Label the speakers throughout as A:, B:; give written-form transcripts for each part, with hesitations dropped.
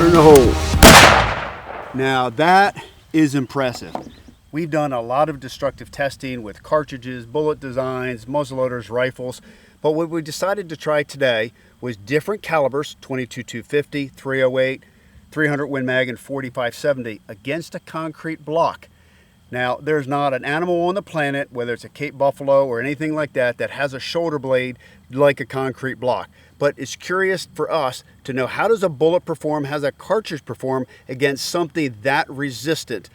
A: in the hole. Now that is impressive. We've done a lot of destructive testing with cartridges, bullet designs, muzzleloaders, rifles, but what we decided to try today was different calibers, 22-250, 308, 300 Win Mag, and 45-70 against a concrete block. Now, there's not an animal on the planet, whether it's a Cape buffalo or anything like that, that has a shoulder blade like a concrete block. But it's curious for us to know, how does a bullet perform, how does a cartridge perform against something that resistant?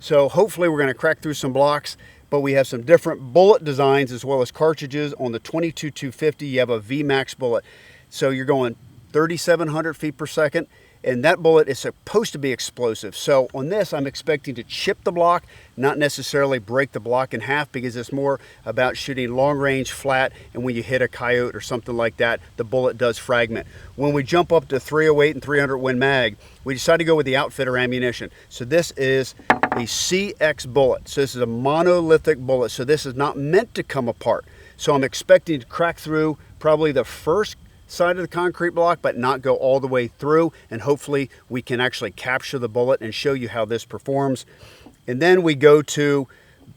A: So hopefully we're going to crack through some blocks, but we have some different bullet designs as well as cartridges. On the 22-250, you have a VMAX bullet. So you're going 3,700 feet per second. And that bullet is supposed to be explosive. So on this, I'm expecting to chip the block, not necessarily break the block in half, because it's more about shooting long range flat, and when you hit a coyote or something like that, the bullet does fragment. When we jump up to 308 and 300 Win Mag, we decided to go with the outfitter ammunition. So this is a CX bullet. So this is a monolithic bullet. So this is not meant to come apart. So I'm expecting to crack through probably the first side of the concrete block, but not go all the way through, and hopefully we can actually capture the bullet and show you how this performs. And then we go to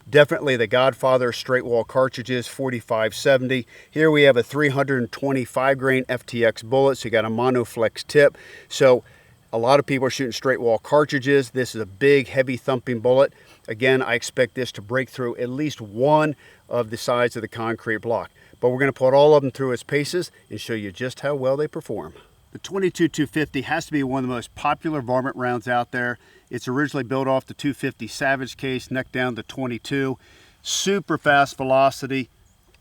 A: definitely the Godfather straight wall cartridges, 45-70. Here we have a 325 grain FTX bullet, so you got a monoflex tip. So a lot of people are shooting straight wall cartridges. This is a big, heavy thumping bullet. Again, I expect this to break through at least one of the sides of the concrete block. But we're going to put all of them through its paces and show you just how well they perform. The 22-250 has to be one of the most popular varmint rounds out there. It's originally built off the 250 Savage case, neck down to 22. Super fast velocity.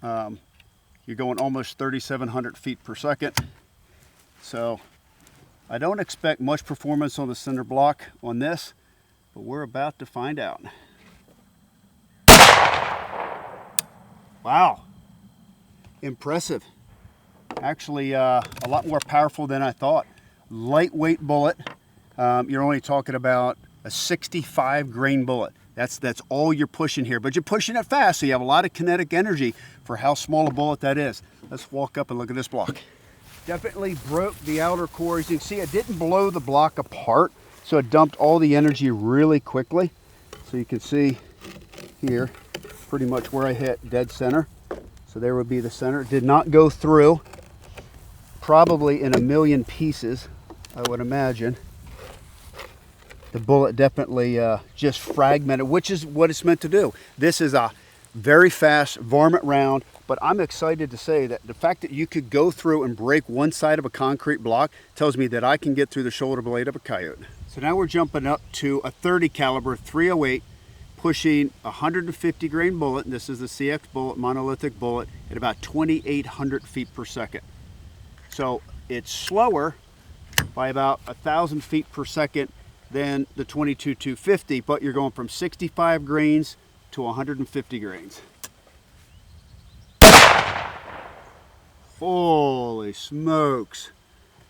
A: You're going almost 3,700 feet per second. So I don't expect much performance on the cinder block on this, but we're about to find out. Wow. Impressive. Actually a lot more powerful than I thought. Lightweight bullet. You're only talking about a 65 grain bullet. That's all you're pushing here, but you're pushing it fast, so you have a lot of kinetic energy for how small a bullet that is. Let's walk up and look at this block. Definitely broke the outer core. As you can see, it didn't blow the block apart, so it dumped all the energy really quickly. So you can see here pretty much where I hit dead center. So there would be the center. It did not go through, probably in a million pieces, I would imagine. The bullet definitely just fragmented, which is what it's meant to do. This is a very fast varmint round, but I'm excited to say that the fact that you could go through and break one side of a concrete block tells me that I can get through the shoulder blade of a coyote. So now we're jumping up to a 30 caliber 308, pushing a 150 grain bullet. This is the CX bullet, monolithic bullet, at about 2,800 feet per second. So it's slower by about 1,000 feet per second than the 22-250, but you're going from 65 grains to 150 grains. Holy smokes.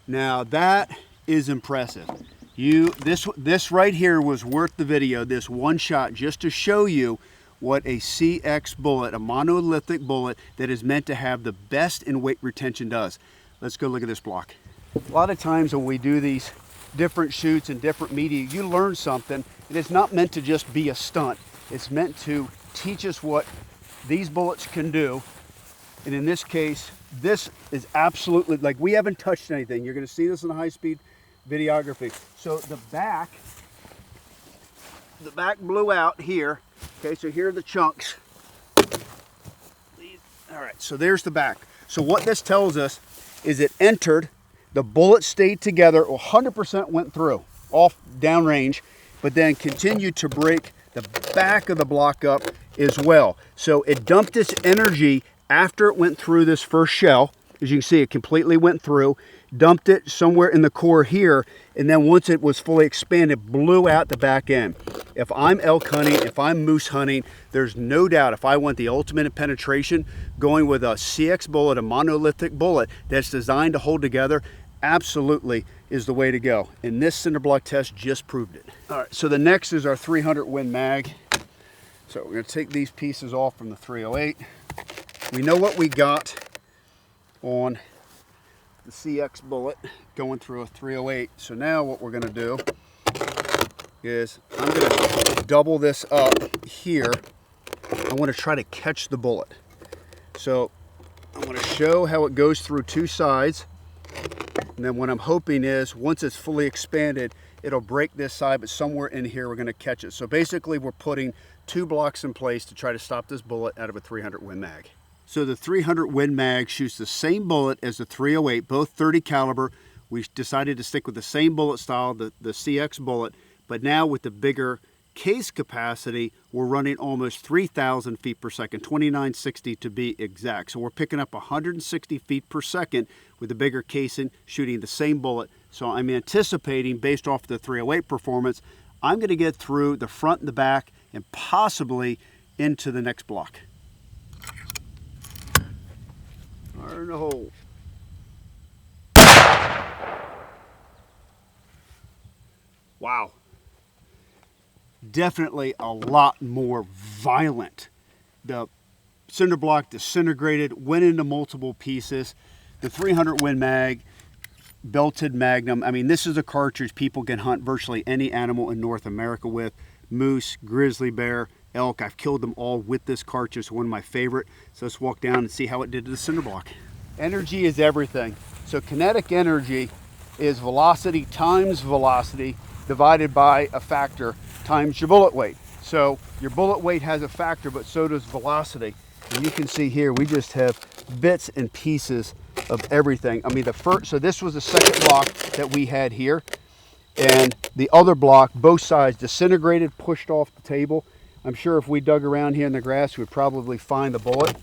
A: Now that is impressive. This right here was worth the video, this one shot, just to show you what a CX bullet, a monolithic bullet that is meant to have the best in weight retention does. Let's go look at this block. A lot of times when we do these different shoots and different media, you learn something, and it's not meant to just be a stunt. It's meant to teach us what these bullets can do. And in this case, this is absolutely, like, we haven't touched anything. You're going to see this in the high-speed videography. So the back blew out here. Okay, so here are the chunks. All right, so there's the back. So what this tells us is it entered, the bullet stayed together, 100% went through, off downrange, but then continued to break the back of the block up as well. So it dumped its energy after it went through this first shell. As you can see, it completely went through, dumped it somewhere in the core here, and then once it was fully expanded, blew out the back end. If I'm elk hunting, if I'm moose hunting, there's no doubt, if I want the ultimate penetration, going with a CX bullet, a monolithic bullet that's designed to hold together, absolutely is the way to go. And this cinder block test just proved it. All right, so the next is our 300 Win Mag. So we're gonna take these pieces off from the 308. We know what we got on the CX bullet going through a 308. So now what we're going to do is I'm going to double this up here. I want to try to catch the bullet. So I'm going to show how it goes through two sides. And then what I'm hoping is once it's fully expanded, it'll break this side, but somewhere in here we're going to catch it. So basically we're putting two blocks in place to try to stop this bullet out of a 300 Win Mag. So the 300 Win Mag shoots the same bullet as the 308, both 30 caliber. We decided to stick with the same bullet style, the CX bullet, but now with the bigger case capacity, we're running almost 3,000 feet per second, 2960 to be exact. So we're picking up 160 feet per second with the bigger casing, shooting the same bullet. So I'm anticipating, based off the 308 performance, I'm going to get through the front and the back and possibly into the next block. Fire in the hole. Wow. Definitely a lot more violent. The cinder block disintegrated, went into multiple pieces. The 300 Win Mag, belted magnum. I mean, this is a cartridge people can hunt virtually any animal in North America with. Moose, grizzly bear, elk. I've killed them all with this cartridge. It's one of my favorite. So let's walk down and see how it did to the cinder block. Energy is everything. So kinetic energy is velocity times velocity divided by a factor times your bullet weight. So your bullet weight has a factor, but so does velocity. And you can see here, we just have bits and pieces of everything. I mean, so this was the second block that we had here. And the other block, both sides disintegrated, pushed off the table. I'm sure if we dug around here in the grass, we'd probably find the bullet.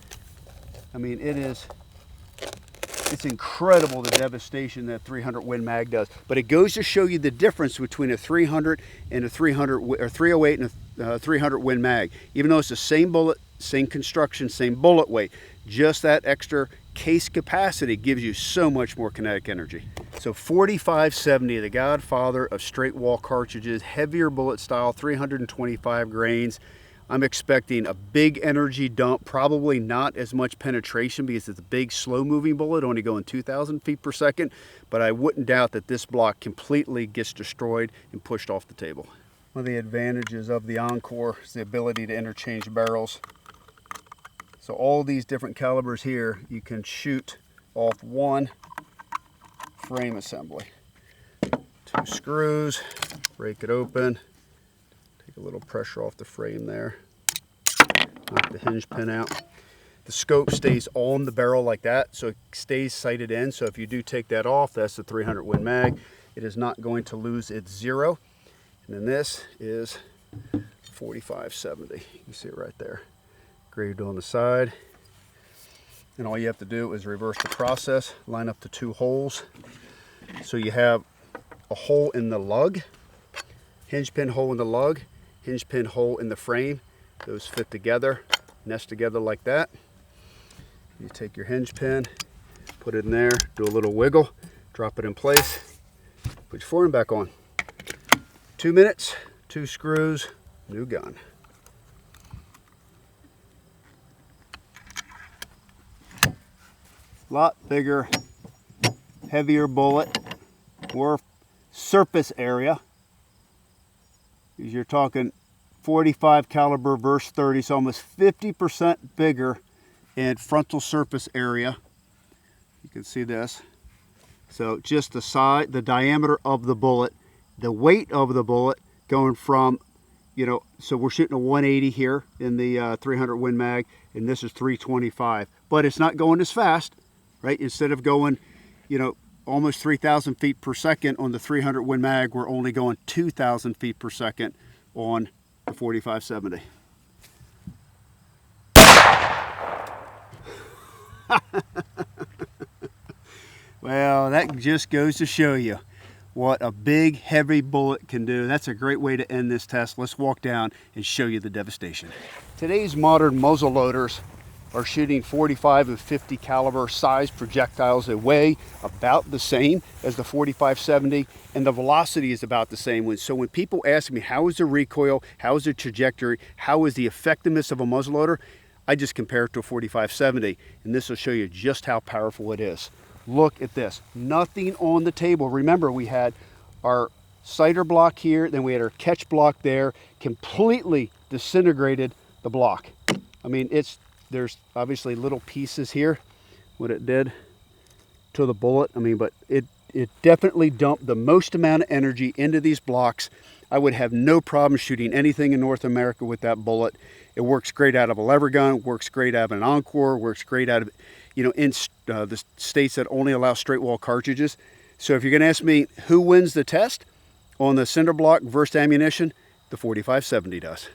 A: I mean, it's incredible the devastation that 300 Win Mag does. But it goes to show you the difference between a 300 and a 300 or 308 and a 300 Win Mag. Even though it's the same bullet, same construction, same bullet weight, just that extra case capacity gives you so much more kinetic energy. So 4570, the godfather of straight wall cartridges, heavier bullet style, 325 grains. I'm expecting a big energy dump, probably not as much penetration because it's a big slow moving bullet, only going 2,000 feet per second, but I wouldn't doubt that this block completely gets destroyed and pushed off the table. One of the advantages of the Encore is the ability to interchange barrels. So all these different calibers here, you can shoot off one frame assembly. Two screws, break it open. Take a little pressure off the frame there. Knock the hinge pin out. The scope stays on the barrel like that, so it stays sighted in. So if you do take that off, that's the 300 Win Mag. It is not going to lose its zero. And then this is 4570. You can see it right there. Engraved on the side. And all you have to do is reverse the process, line up the two holes. So you have a hole in the lug, hinge pin hole in the lug, hinge pin hole in the frame. Those fit together, nest together like that. You take your hinge pin, put it in there, do a little wiggle, drop it in place, put your form back on. 2 minutes, 2 screws, new gun. Lot bigger, heavier bullet, more surface area. You're talking 45 caliber versus 30, so almost 50% bigger in frontal surface area. You can see this. So just the side, the diameter of the bullet, the weight of the bullet going from, so we're shooting a 180 here in the 300 Win Mag, and this is 325. But it's not going as fast, right? Instead of going, almost 3,000 feet per second on the 300 Win Mag, we're only going 2,000 feet per second on the 4570. Well, that just goes to show you what a big, heavy bullet can do. That's a great way to end this test. Let's walk down and show you the devastation. Today's modern muzzle loaders are shooting 45 and 50 caliber size projectiles. They weigh about the same as the 4570, and the velocity is about the same. So when people ask me, how is the recoil, how is the trajectory, how is the effectiveness of a muzzleloader, I just compare it to a 4570, and this will show you just how powerful it is. Look at this, nothing on the table. Remember, we had our cider block here, then we had our catch block there, completely disintegrated the block. I mean, there's obviously little pieces here, what it did to the bullet. I mean, but it definitely dumped the most amount of energy into these blocks. I would have no problem shooting anything in North America with that bullet. It works great out of a lever gun, works great out of an Encore, works great out of, you know, in the states that only allow straight wall cartridges. So if you're gonna ask me who wins the test on the cinder block versus ammunition, the 4570 does.